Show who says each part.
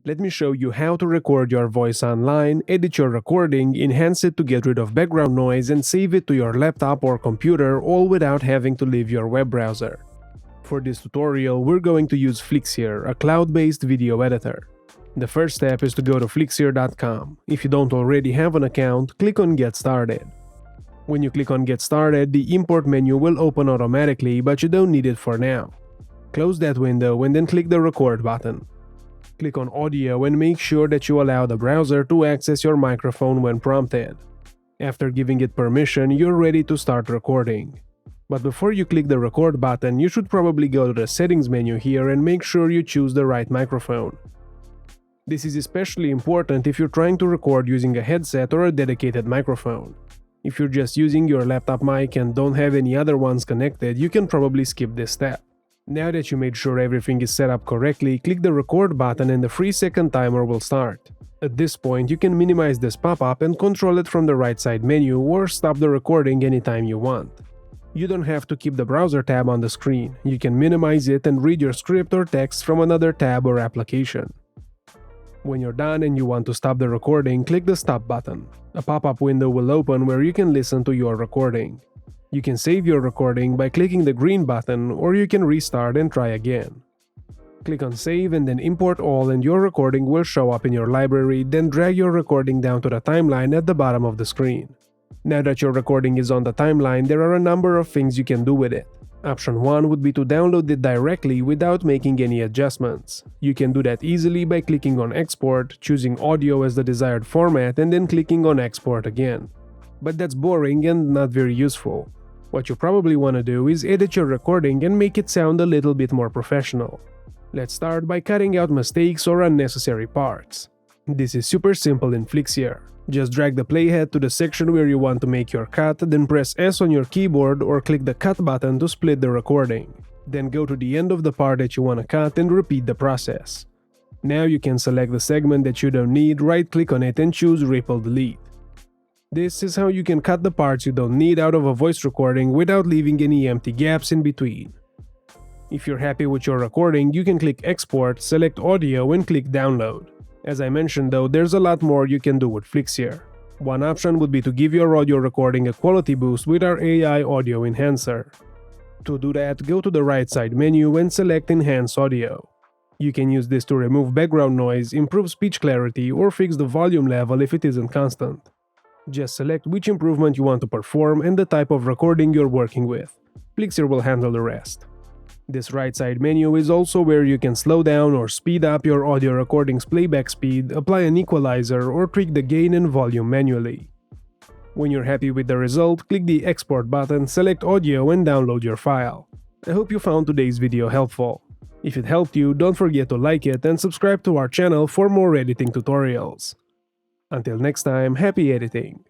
Speaker 1: Let me show you how to record your voice online, edit your recording, enhance it to get rid of background noise, and save it to your laptop or computer, all without having to leave your web browser. For this tutorial, we're going to use Flixier, a cloud-based video editor. The first step is to go to flixier.com. If you don't already have an account, click on Get Started. When you click on Get Started, the import menu will open automatically, but you don't need it for now. Close that window and then click the Record button. Click on Audio and make sure that you allow the browser to access your microphone when prompted. After giving it permission, you're ready to start recording. But before you click the Record button, you should probably go to the Settings menu here and make sure you choose the right microphone. This is especially important if you're trying to record using a headset or a dedicated microphone. If you're just using your laptop mic and don't have any other ones connected, you can probably skip this step. Now that you made sure everything is set up correctly, click the Record button and the 3-second timer will start. At this point, you can minimize this pop-up and control it from the right side menu or stop the recording anytime you want. You don't have to keep the browser tab on the screen. You can minimize it and read your script or text from another tab or application. When you're done and you want to stop the recording, click the Stop button. A pop-up window will open where you can listen to your recording. You can save your recording by clicking the green button, or you can restart and try again. Click on Save and then Import All and your recording will show up in your library, then drag your recording down to the timeline at the bottom of the screen. Now that your recording is on the timeline, there are a number of things you can do with it. Option 1 would be to download it directly without making any adjustments. You can do that easily by clicking on Export, choosing audio as the desired format, and then clicking on Export again. But that's boring and not very useful. What you probably want to do is edit your recording and make it sound a little bit more professional. Let's start by cutting out mistakes or unnecessary parts. This is super simple in Flixier. Just drag the playhead to the section where you want to make your cut, then press S on your keyboard or click the Cut button to split the recording. Then go to the end of the part that you want to cut and repeat the process. Now you can select the segment that you don't need, right-click on it and choose Ripple Delete. This is how you can cut the parts you don't need out of a voice recording without leaving any empty gaps in between. If you're happy with your recording, you can click Export, select Audio and click Download. As I mentioned though, there's a lot more you can do with Flixier. One option would be to give your audio recording a quality boost with our AI Audio Enhancer. To do that, go to the right side menu and select Enhance Audio. You can use this to remove background noise, improve speech clarity, or fix the volume level if it isn't constant. Just select which improvement you want to perform and the type of recording you're working with. Flixier will handle the rest. This right side menu is also where you can slow down or speed up your audio recording's playback speed, apply an equalizer, or tweak the gain and volume manually. When you're happy with the result, click the Export button, select Audio and download your file. I hope you found today's video helpful. If it helped you, don't forget to like it and subscribe to our channel for more editing tutorials. Until next time, happy editing!